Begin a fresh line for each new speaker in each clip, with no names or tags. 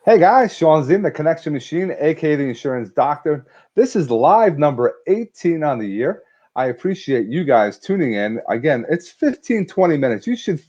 Hey guys, Sean Zim, the Connection Machine, aka the Insurance Doctor. This is live number 18 on the year. I appreciate you guys tuning in. Again, it's 15, 20 minutes. You should,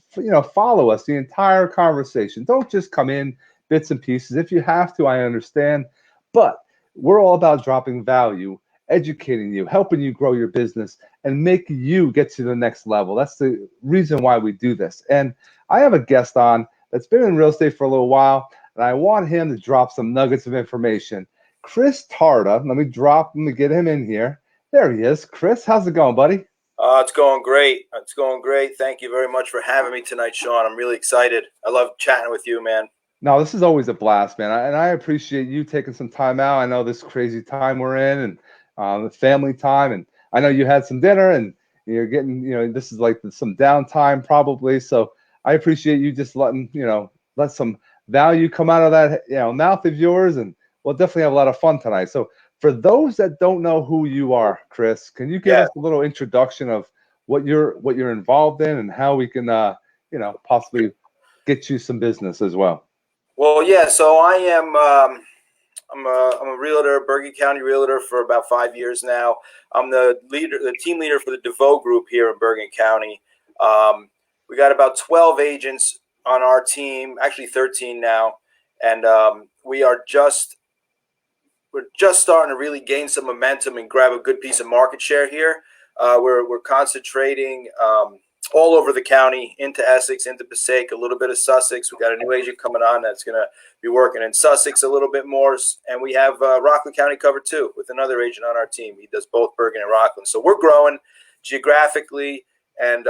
follow us the entire conversation. Don't just come in bits and pieces. If you have to, I understand. But we're all about dropping value, educating you, helping you grow your business, and make you get to the next level. That's the reason why we do this. And I have a guest on that's been in real estate for a little while, and I want him to drop some nuggets of information. Chris Tarta, let me drop him to get him in here. There he is. Chris, how's it going, buddy?
It's going great. It's going great. Thank you very much for having me tonight, Sean. I'm really excited. I love chatting with you, man.
No, this is always a blast, man. And I appreciate you taking some time out. I know this crazy time we're in, and the family time. And I know you had some dinner, and you're getting, this is like some downtime probably. So I appreciate you just letting, let some value come out of that, mouth of yours. And we'll definitely have a lot of fun tonight. So for those that don't know who you are, Chris, can you give us a little introduction of what you're involved in and how we can, possibly get you some business as well?
Well, yeah. So I am. I'm a realtor, Bergen County realtor for about 5 years now. I'm the team leader for the DeVoe Group here in Bergen County. We got about 12 agents on our team, actually 13 now, and we're just starting to really gain some momentum and grab a good piece of market share here. We're concentrating all over the county, into Essex, into Passaic, a little bit of Sussex. We got a new agent coming on that's going to be working in Sussex a little bit more. And we have Rockland County covered too with another agent on our team. He does both Bergen and Rockland. So we're growing geographically and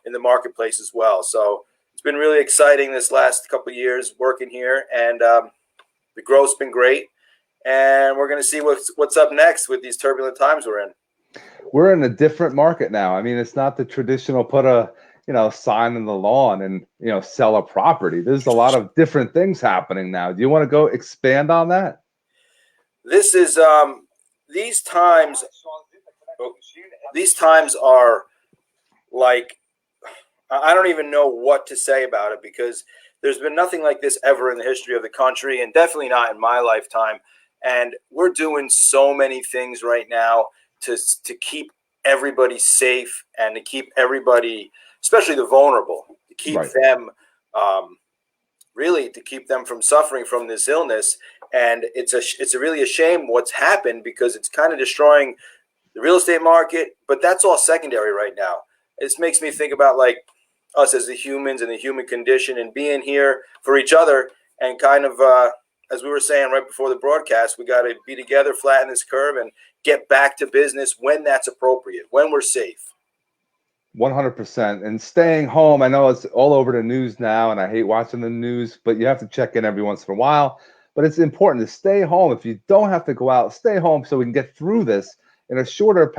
in the marketplace as well. So it's been really exciting this last couple of years working here. And the growth's been great. And we're going to see what's up next with these turbulent times we're in.
We're in a different market now. I mean, it's not the traditional put a sign in the lawn and sell a property. There's a lot of different things happening now. Do you want to go expand on that?
This is these times are like, I don't even know what to say about it, because there's been nothing like this ever in the history of the country, and definitely not in my lifetime. And we're doing so many things right now to keep everybody safe and to keep everybody, especially the vulnerable, to keep them really to keep them from suffering from this illness. And it's really a shame what's happened, because it's kind of destroying the real estate market. But that's all secondary right now. It makes me think about like us as the humans and the human condition, and being here for each other, and kind of as we were saying right before the broadcast, we got to be together, flatten this curve, and get back to business when that's appropriate, when we're safe.
100%. And staying home, I know it's all over the news now, and I hate watching the news, but you have to check in every once in a while. But it's important to stay home. If you don't have to go out, stay home so we can get through this in a shorter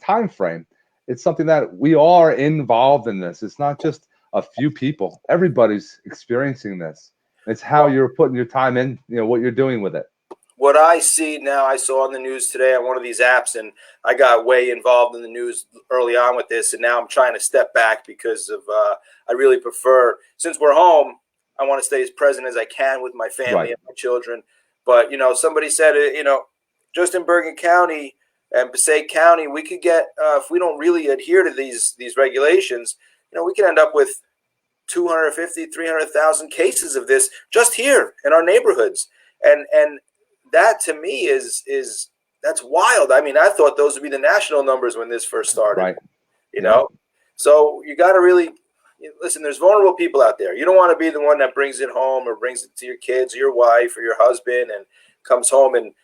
time frame. It's something that we are involved in this. It's not just a few people. Everybody's experiencing this. It's how you're putting your time in, what you're doing with it.
What I see now, I saw on the news today on one of these apps, and I got way involved in the news early on with this, and now I'm trying to step back because of I really prefer, since we're home, I want to stay as present as I can with my family and my children. But, somebody said, just in Bergen County and Passaic County, we could get, if we don't really adhere to these regulations, we could end up with 250, 300,000 cases of this just here in our neighborhoods. And that to me is that's wild. I mean, I thought those would be the national numbers when this first started, So you got to really listen. There's vulnerable people out there. You don't want to be the one that brings it home or brings it to your kids or your wife or your husband and comes home and,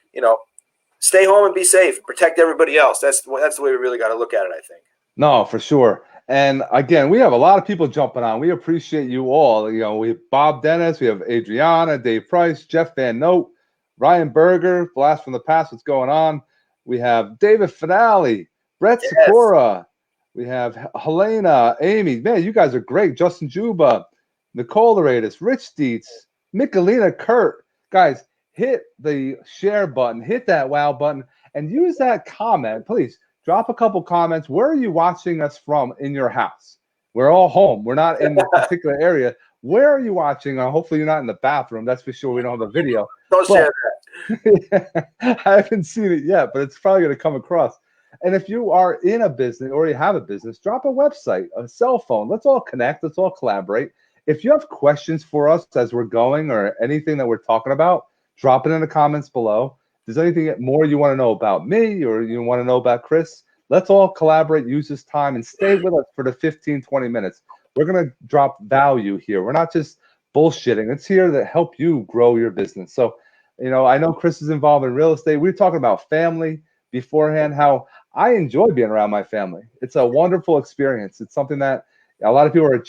stay home and be safe, protect everybody else. That's the way we really got to look at it, I think.
No, for sure. And again, we have a lot of people jumping on. We appreciate you all. We have Bob Dennis, we have Adriana, Dave Price, Jeff Van Note, Ryan Berger, Blast from the Past, what's going on? We have David Finale, Brett Sikora. We have Helena, Amy. Man, you guys are great. Justin Juba, Nicole Laredis, Rich Dietz, Michelina Kurt. Guys, hit the share button, hit that wow button, and use that comment. Please drop a couple comments. Where are you watching us from in your house? We're all home. We're not in a particular area. Where are you watching? Hopefully you're not in the bathroom. That's for sure. We don't have a video.
Don't
But
share that.
I haven't seen it yet, but it's probably going to come across. And if you are in a business or you have a business, drop a website, a cell phone. Let's all connect. Let's all collaborate. If you have questions for us as we're going or anything that we're talking about, drop it in the comments below. If there's anything more you want to know about me or you want to know about Chris, let's all collaborate, use this time, and stay with us for the 15, 20 minutes. We're going to drop value here. We're not just bullshitting. It's here to help you grow your business. So, I know Chris is involved in real estate. We were talking about family beforehand, how I enjoy being around my family. It's a wonderful experience. It's something that a lot of people are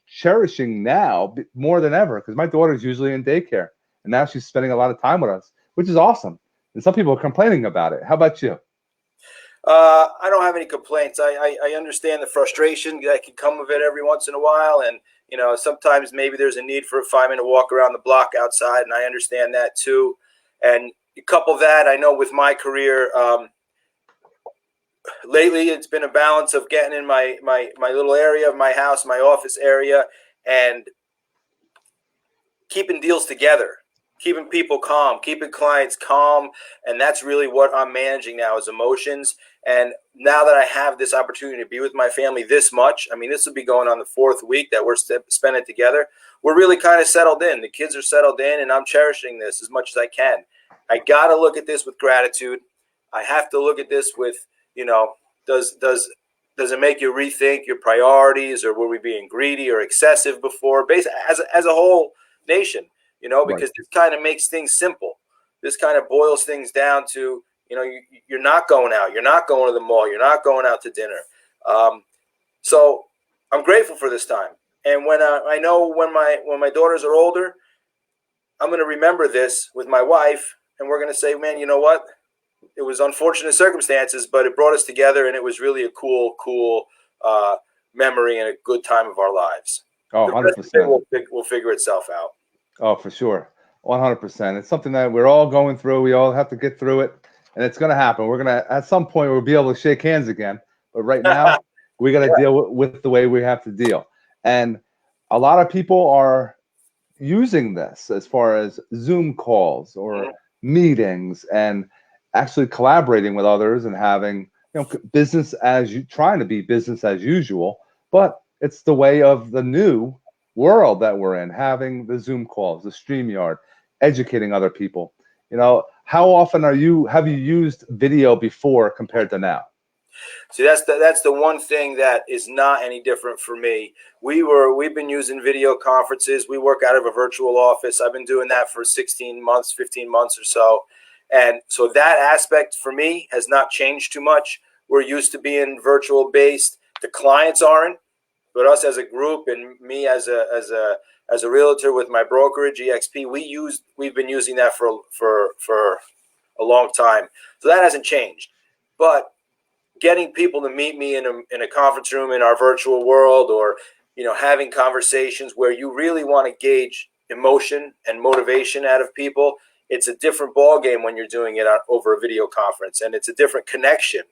cherishing now more than ever, because my daughter's usually in daycare, and now she's spending a lot of time with us, which is awesome. And some people are complaining about it. How about you?
I don't have any complaints. I understand the frustration that can come of it every once in a while. And, sometimes maybe there's a need for a 5-minute walk around the block outside. And I understand that too. And you couple that, I know with my career, lately it's been a balance of getting in my little area of my house, my office area, and keeping deals together, keeping people calm, keeping clients calm. And that's really what I'm managing now, is emotions. And now that I have this opportunity to be with my family this much, I mean, this will be going on the 4th week that we're spending together. We're really kind of settled in. The kids are settled in, and I'm cherishing this as much as I can. I got to look at this with gratitude. I have to look at this with, does it make you rethink your priorities, or were we being greedy or excessive before? As a whole nation, because
Right.
this kind of makes things simple. This kind of boils things down to, you're not going out, you're not going to the mall, you're not going out to dinner. So I'm grateful for this time. And when I know when my daughters are older, I'm going to remember this with my wife, and we're going to say, man, you know what? It was unfortunate circumstances, but it brought us together, and it was really a cool memory and a good time of our lives.
Oh,
The rest of it
100%.
will figure itself out.
Oh, for sure. 100%. It's something that we're all going through. We all have to get through it, and it's going to happen. We're going to, at some point, we'll be able to shake hands again. But right now, we got to deal with the way we have to deal. And a lot of people are using this as far as Zoom calls or meetings and actually collaborating with others and having, business as you trying to be business as usual. But it's the way of the new world that we're in, having the Zoom calls, the StreamYard, educating other people. How often have you used video before compared to now?
See, that's the one thing that is not any different for me. We've been using video conferences. We work out of a virtual office. I've been doing that for 16 months, 15 months or so. And so that aspect for me has not changed too much. We're used to being virtual based. The clients aren't, but us as a group and me as a realtor with my brokerage EXP, we've been using that for a long time. So that hasn't changed. But getting people to meet me in a conference room in our virtual world, or having conversations where you really want to gauge emotion and motivation out of people, it's a different ball game when you're doing it over a video conference, and it's a different connection.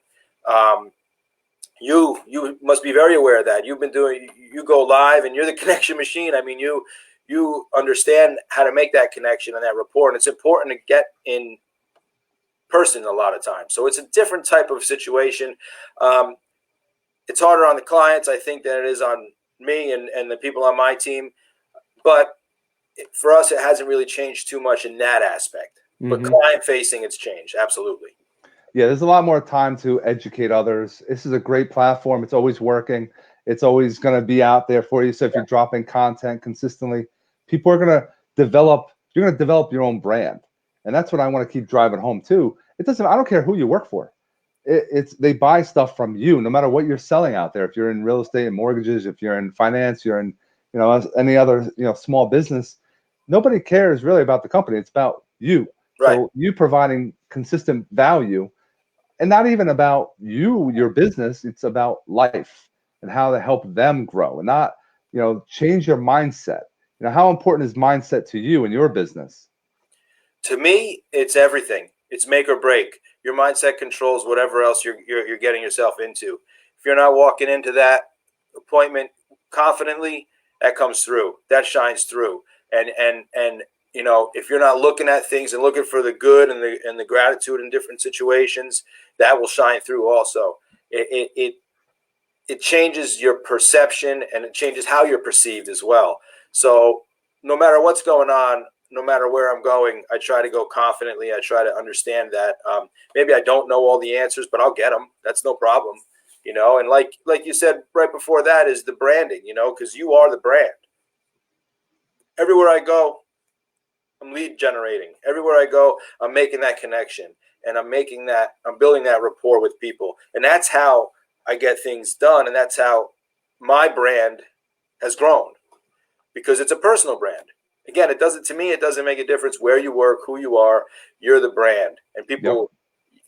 You must be very aware of that. You go live and you're the connection machine. I mean, you understand how to make that connection and that rapport, and it's important to get in person a lot of times. So it's a different type of situation. It's harder on the clients, I think, than it is on me and the people on my team. But for us, it hasn't really changed too much in that aspect. But client facing, it's changed. Absolutely.
Yeah, there's a lot more time to educate others. This is a great platform. It's always working. It's always going to be out there for you. So if you're dropping content consistently, people are going to you're going to develop your own brand. And that's what I want to keep driving home too. I don't care who you work for. They buy stuff from you, no matter what you're selling out there. If you're in real estate and mortgages, if you're in finance, you're in, any other, small business, nobody cares really about the company. It's about you.
Right.
So you providing consistent value, and not even about your business. It's about life and how to help them grow, and not, change your mindset. How important is mindset to you in your business?
To me, it's everything. It's make or break. Your mindset controls whatever else you're getting yourself into. If you're not walking into that appointment confidently, that comes through, that shines through. And you know, if you're not looking at things and looking for the good and the gratitude in different situations, that will shine through also. It changes your perception, and it changes how you're perceived as well. So no matter what's going on, no matter where I'm going, I try to go confidently. I try to understand that maybe I don't know all the answers, but I'll get them. That's no problem, you know. And like you said right before that is the branding, you know, because you are the brand. Everywhere I go, I'm lead generating. Everywhere I go, I'm making that connection, and I'm building that rapport with people, and that's how I get things done, and that's how my brand has grown, because it's a personal brand. Again, it doesn't make a difference where you work, who you are. You're the brand, and people,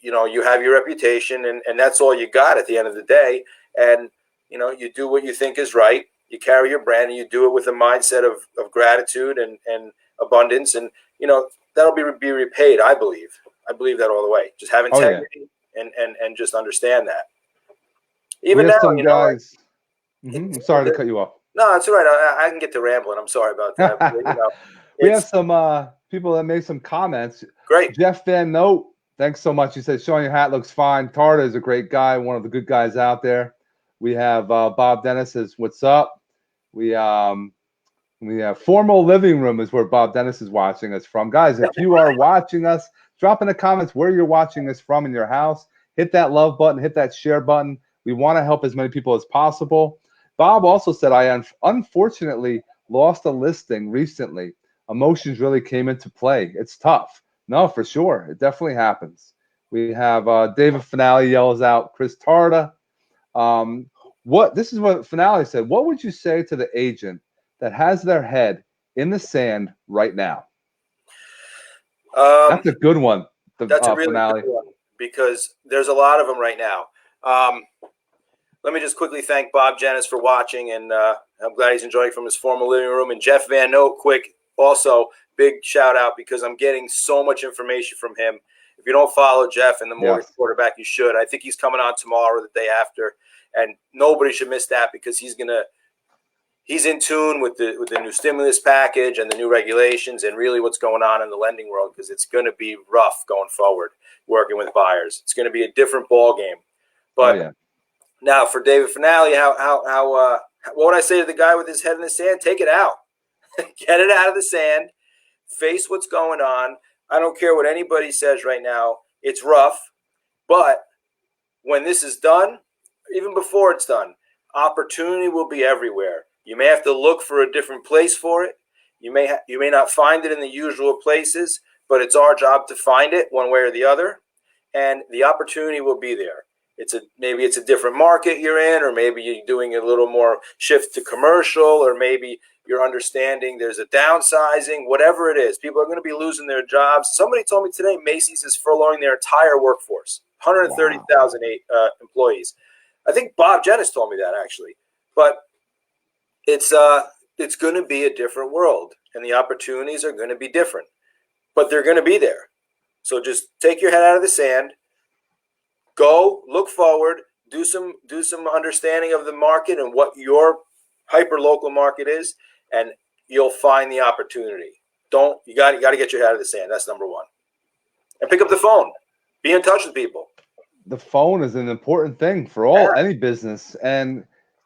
you know, you have your reputation, and that's all you got at the end of the day. And you know, you do what you think is right. You carry your brand, and you do it with a mindset of gratitude and abundance, and you know, that'll be repaid. I believe that all the way. Just have integrity and just understand that.
We
Even
have
now,
some
you know,
guys. I'm sorry to cut you off.
no, it's all right. I can get to rambling. I'm sorry about that. But, you know,
We have some people that made some comments.
great.
Jeff Van Note, thanks so much. He said, "Showing your hat looks fine." Tarta is a great guy, one of the good guys out there. We have Bob Dennis says, "What's up?" We have Formal Living Room is where Bob Dennis is watching us from. Guys, if you are watching us, drop in the comments where you're watching us from in your house. Hit that love button, hit that share button. We want to help as many people as possible. Bob also said, "I unfortunately lost a listing recently. Emotions really came into play. It's tough." No, for sure. It definitely happens. We have David Finale yells out, Chris Tarta. This is what Finale said. What would you say to the agent that has their head in the sand right now? That's a good one.
That's a really
Finale.
good one, because there's a lot of them right now. Let me just quickly thank Bob Janis for watching, and I'm glad he's enjoying from his Formal Living Room. And Jeff Van Note, quick, also big shout out, because I'm getting so much information from him. If you don't follow Jeff and the Mortgage Quarterback, you should. I think he's coming on tomorrow or the day after, and nobody should miss that, because he's in tune with the new stimulus package and the new regulations and really what's going on in the lending world, because it's going to be rough going forward working with buyers. It's going to be a different ball game. But now for David Finale, what would I say to the guy with his head in the sand? Take it out. Get it out of the sand. Face what's going on. I don't care what anybody says right now. It's rough. But when this is done, even before it's done, opportunity will be everywhere. You may have to look for a different place for it. You may not find it in the usual places, but it's our job to find it one way or the other, and the opportunity will be there. Maybe it's a different market you're in, or maybe you're doing a little more shift to commercial, or maybe you're understanding there's a downsizing, whatever it is. People are going to be losing their jobs. Somebody told me today Macy's is furloughing their entire workforce, 130,000 employees. I think Bob Janis told me that, actually. But it's going to be a different world, and the opportunities are going to be different, but they're going to be there. So just take your head out of the sand, go look forward, do some understanding of the market and what your hyper local market is, and you'll find the opportunity. You got to get your head out of the sand. That's number one. And pick up the phone. Be in touch with people.
The phone is an important thing for any business, and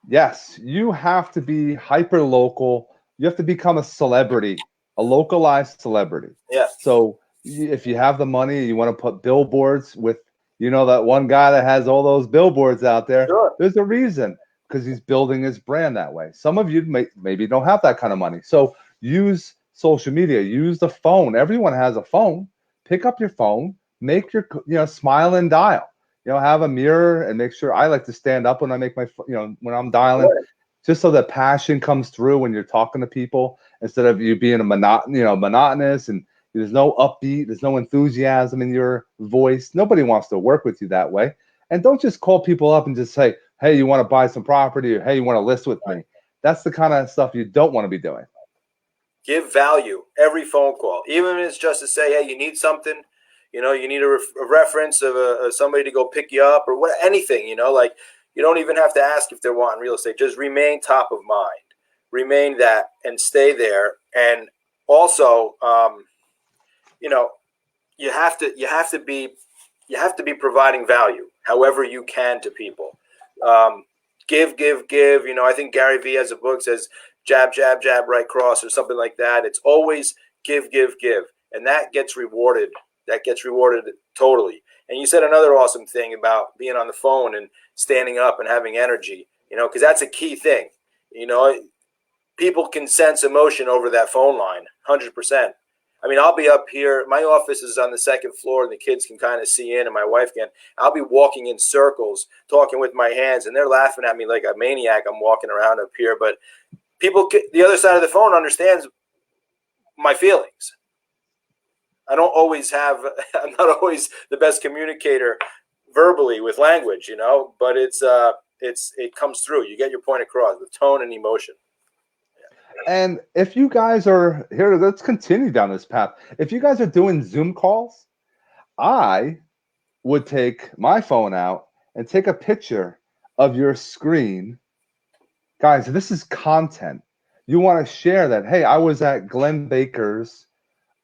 yes, you have to be hyper local. You have to become a celebrity, a localized celebrity.
Yeah.
So if you have the money, you want to put billboards with, that one guy that has all those billboards out there.
Sure.
There's a reason, because he's building his brand that way. Some of you maybe don't have that kind of money. So use social media, use the phone. Everyone has a phone. Pick up your phone, make your, smile and dial. Have a mirror and make sure. I like to stand up when I make my, when I'm dialing, just so that passion comes through when you're talking to people, instead of you being monotonous, and there's no upbeat, there's no enthusiasm in your voice. Nobody wants to work with you that way. And don't just call people up and just say, "Hey, you want to buy some property?" or "Hey, you want to list with me?" That's the kind of stuff you don't want to be doing.
Give value every phone call, even if it's just to say, "Hey, you need something." You need a reference of somebody to go pick you up, or anything, like, you don't even have to ask if they're wanting real estate. Just remain top of mind. remain that and stay there. And also, you know, you have to be providing value however you can to people. Give, give, give. You know, I think Gary Vee has a book says jab, jab, jab, right cross or something like that. It's always give, give, give, and that gets rewarded. That gets rewarded totally. And you said another awesome thing about being on the phone and standing up and having energy. You know, because that's a key thing. You know, people can sense emotion over that phone line, 100%. I mean, I'll be up here. My office is on the second floor, and the kids can kind of see in, and my wife can. I'll be walking in circles, talking with my hands, and they're laughing at me like a maniac. I'm walking around up here, but people, the other side of the phone understands my feelings. I'm not always the best communicator verbally with language, you know, but it comes through. You get your point across with tone and emotion.
And if you guys are here, let's continue down this path. If you guys are doing Zoom calls, I would take my phone out and take a picture of your screen. Guys, this is content. You want to share that. Hey, I was at Glenn Baker's.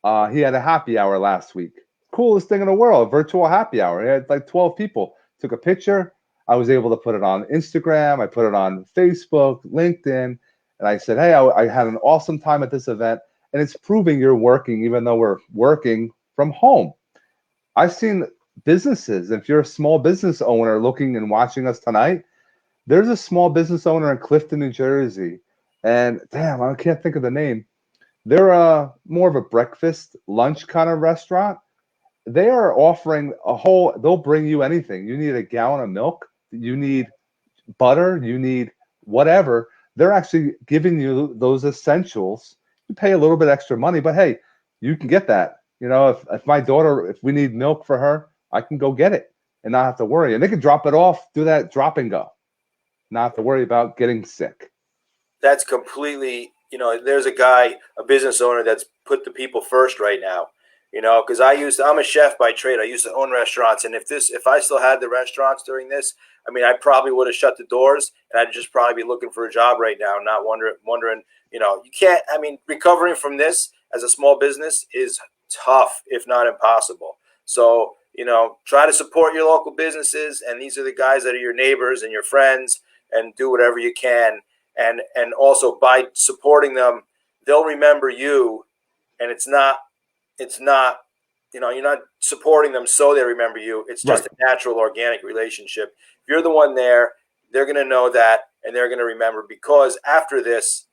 He had a happy hour last week. Coolest thing in the world, virtual happy hour. He had like 12 people. Took a picture. I was able to put it on Instagram. I put it on Facebook, LinkedIn. And I said, hey, I had an awesome time at this event. And it's proving you're working, even though we're working from home. I've seen businesses. If you're a small business owner looking and watching us tonight, there's a small business owner in Clifton, New Jersey. And damn, I can't think of the name. They're more of a breakfast, lunch kind of restaurant. They are offering they'll bring you anything. You need a gallon of milk, you need butter, you need whatever. They're actually giving you those essentials. You pay a little bit extra money, but hey, you can get that. You know, if my daughter, if we need milk for her, I can go get it and not have to worry. And they can drop it off, do that drop and go, not have to worry about getting sick.
That's completely, you know, there's a business owner that's put the people first right now, you know, because I'm a chef by trade. I used to own restaurants. And if I still had the restaurants during this, I mean, I probably would have shut the doors and I'd just probably be looking for a job right now, not wondering, you know, you can't, I mean, recovering from this as a small business is tough, if not impossible. So, you know, try to support your local businesses. And these are the guys that are your neighbors and your friends, and do whatever you can. And also by supporting them, they'll remember you. And it's not, you know, you're not supporting them so they remember you. It's just
Right.
a natural, organic relationship. If you're the one there, they're going to know that, and they're going to remember, because after this,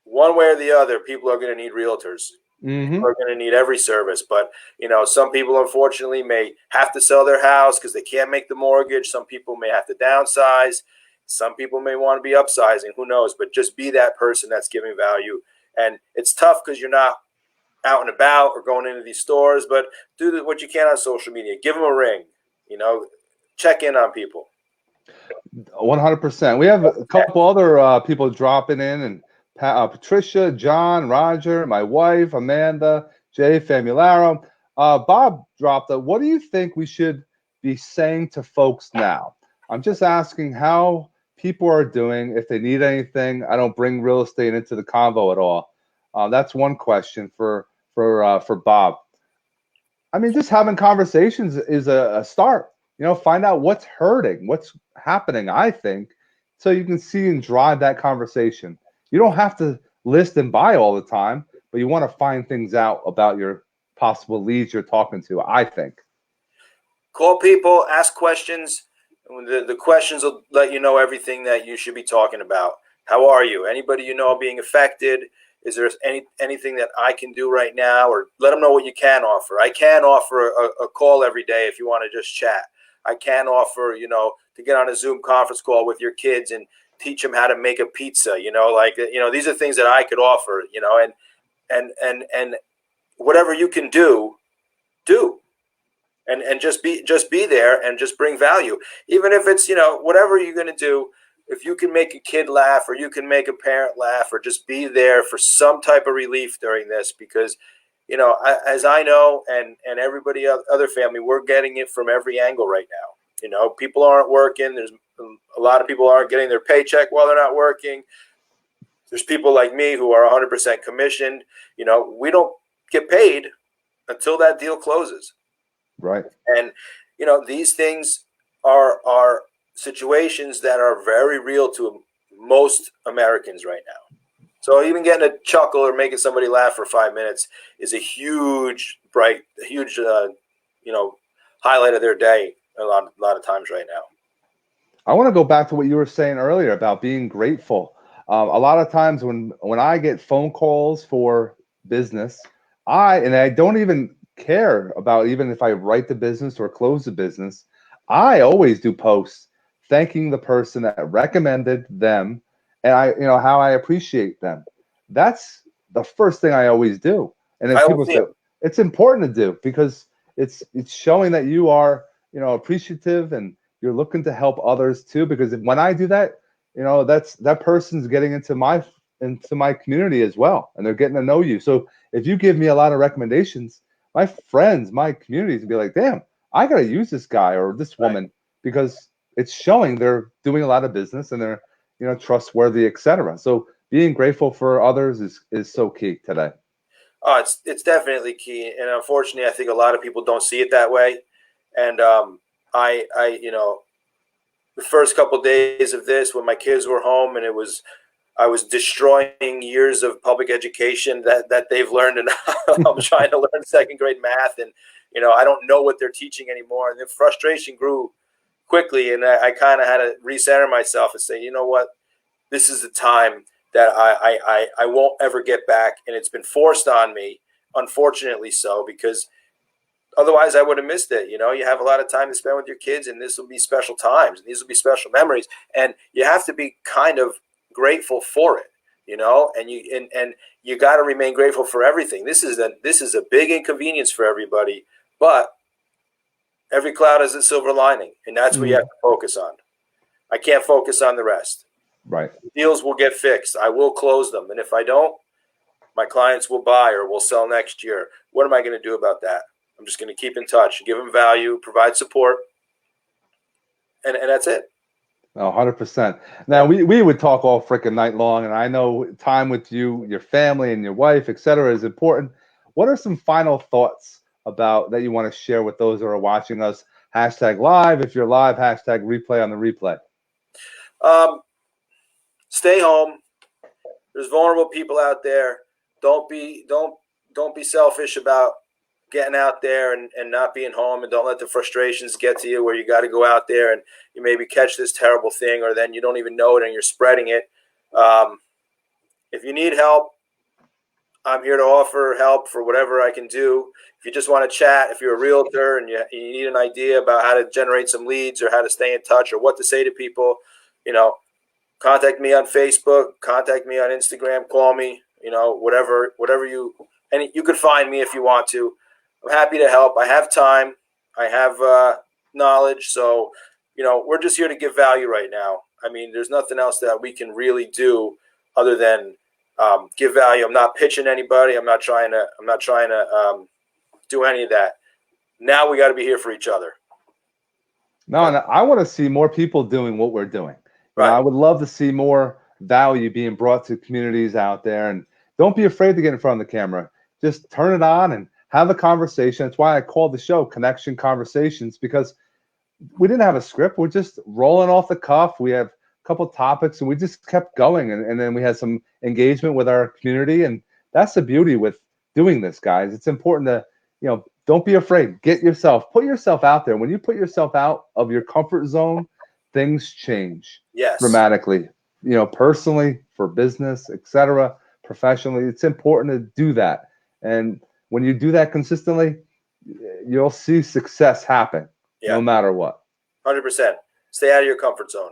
one way or the other, people are going to need realtors. People
Mm-hmm.
are going to need every service. But, you know, some people unfortunately may have to sell their house because they can't make the mortgage. Some people may have to downsize. Some people may want to be upsizing. Who knows? But just be that person that's giving value. And it's tough because you're not out and about or going into these stores, but do what you can on social media. Give them a ring, you know, check in on people.
100%. We have a couple other people dropping in, and Patricia, John, Roger, my wife, Amanda, Jay, Famularo. Bob dropped what do you think we should be saying to folks now? I'm just asking how people are doing, if they need anything. I don't bring real estate into the convo at all. That's one question for Bob. I mean, just having conversations is a start. You know, find out what's hurting, what's happening, I think, so you can see and drive that conversation. You don't have to list and buy all the time, but you want to find things out about your possible leads you're talking to, I think.
Call people, ask questions. The questions will let you know everything that you should be talking about. How are you? Anybody you know being affected? Is there anything that I can do right now? Or let them know what you can offer. I can offer a call every day if you want to just chat. I can offer, you know, to get on a Zoom conference call with your kids and teach them how to make a pizza. You know, like, you know, these are things that I could offer. You know, and whatever you can do, do. And just be there and just bring value, even if it's, you know, whatever you're going to do. If you can make a kid laugh, or you can make a parent laugh, or just be there for some type of relief during this, because, you know, as I know, and everybody other family, we're getting it from every angle right now. You know, people aren't working. There's a lot of people aren't getting their paycheck while they're not working. There's people like me who are 100% commissioned. You know, we don't get paid until that deal closes.
Right.
And, you know, these things are situations that are very real to most Americans right now. So even getting a chuckle or making somebody laugh for 5 minutes is a huge, you know, highlight of their day a lot of times right now.
I want to go back to what you were saying earlier about being grateful. A lot of times when I get phone calls for business, I don't even care about even if I write the business or close the business. I always do posts thanking the person that recommended them, and how I appreciate them. That's the first thing I always do. And then
I
people
always see
say
it.
it's important to do because it's showing that you are appreciative and you're looking to help others too. Because when I do that, that person's getting into my community as well, and they're getting to know you. So if you give me a lot of recommendations, my friends, my communities will be like, damn, I got to use this guy or this woman because it's showing they're doing a lot of business and they're, trustworthy, etc. So being grateful for others is so key today.
Oh, it's definitely key, and unfortunately, I think a lot of people don't see it that way. And you know, the first couple of days of this, when my kids were home, and I was destroying years of public education that they've learned, and I'm trying to learn second grade math, and I don't know what they're teaching anymore, and the frustration grew quickly, and I kind of had to recenter myself and say, you know what, this is the time that I won't ever get back, and it's been forced on me, unfortunately so, because otherwise I would have missed it. You have a lot of time to spend with your kids, and this will be special times, and these will be special memories, and you have to be kind of grateful for it, and you got to remain grateful for everything. This is a big inconvenience for everybody, but every cloud has a silver lining, and that's what you have to focus on. I can't focus on the rest.
Right.
Deals will get fixed. I will close them. And if I don't, my clients will buy or will sell next year. What am I going to do about that? I'm just going to keep in touch, give them value, provide support, and that's it.
100%. Now we would talk all freaking night long, and I know time with you, your family, and your wife, etc., is important. What are some final thoughts about that you want to share with those who are watching us? Hashtag live if you're live. Hashtag replay on the replay.
Stay home. There's vulnerable people out there. Don't be selfish about getting out there and not being home, and don't let the frustrations get to you where you got to go out there and you maybe catch this terrible thing, or then you don't even know it and you're spreading it. If you need help, I'm here to offer help for whatever I can do. If you just want to chat, if you're a realtor and you need an idea about how to generate some leads or how to stay in touch or what to say to people, contact me on Facebook, contact me on Instagram, call me, whatever and you could find me if you want to. I'm happy to help. I have time. I have knowledge. So, we're just here to give value right now. I mean, there's nothing else that we can really do other than give value. I'm not pitching anybody. I'm not trying to do any of that. Now we got to be here for each other.
No, and I want to see more people doing what we're doing.
Right.
I would love to see more value being brought to communities out there. And don't be afraid to get in front of the camera. Just turn it on and have a conversation. That's why I called the show Connection Conversations, because we didn't have a script. We're just rolling off the cuff. We have a couple topics and we just kept going. And then we had some engagement with our community. And that's the beauty with doing this, guys. It's important to, don't be afraid. Put yourself out there. When you put yourself out of your comfort zone, things change dramatically, personally, for business, etc., professionally. It's important to do that. And when you do that consistently, you'll see success happen no matter what.
100%. Stay out of your comfort zone.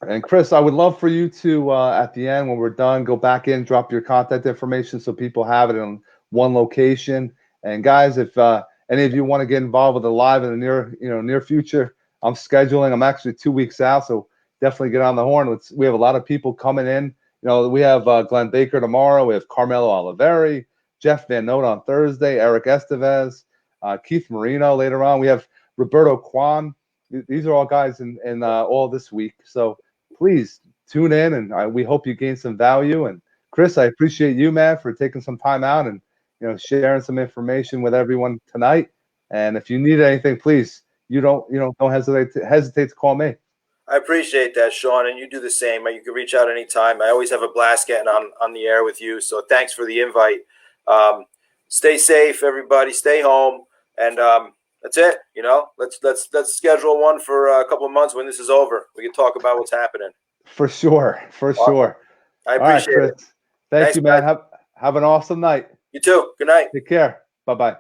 And Chris, I would love for you to, at the end, when we're done, go back in, drop your contact information so people have it in one location. And guys, if any of you want to get involved with the live in the near future, I'm scheduling. I'm actually 2 weeks out, so definitely get on the horn. We have a lot of people coming in. We have Glenn Baker tomorrow. We have Carmelo Oliveri, Jeff Van Note on Thursday, Eric Estevez, Keith Marino later on. We have Roberto Kwan. These are all guys in all this week. So please tune in, and we hope you gain some value. And Chris, I appreciate you, man, for taking some time out and sharing some information with everyone tonight. And if you need anything, please don't hesitate to call me.
I appreciate that, Sean, and you do the same. You can reach out anytime. I always have a blast getting on the air with you. So thanks for the invite. Stay safe, everybody. Stay home, and that's it. Let's schedule one for a couple of months when this is over. We can talk about what's happening.
For sure, for
Awesome.
sure.
I appreciate
Chris.
it.
Thanks, you, man. Have an awesome night.
You too. Good night.
Take care. Bye-bye.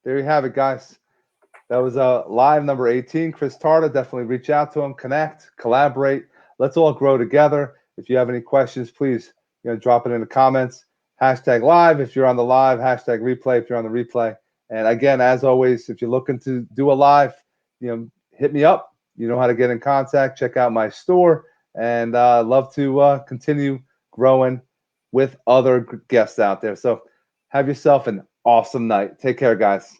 There you have it, guys. That was live number 18. Chris Tarta. Definitely reach out to him, connect, collaborate. Let's all grow together. If you have any questions, please drop it in the comments. #live if you're on the live. #replay if you're on the replay. And again, as always, if you're looking to do a live, hit me up. You know how to get in contact. Check out my store, and love to continue growing with other guests out there. So have yourself an awesome night. Take care, guys.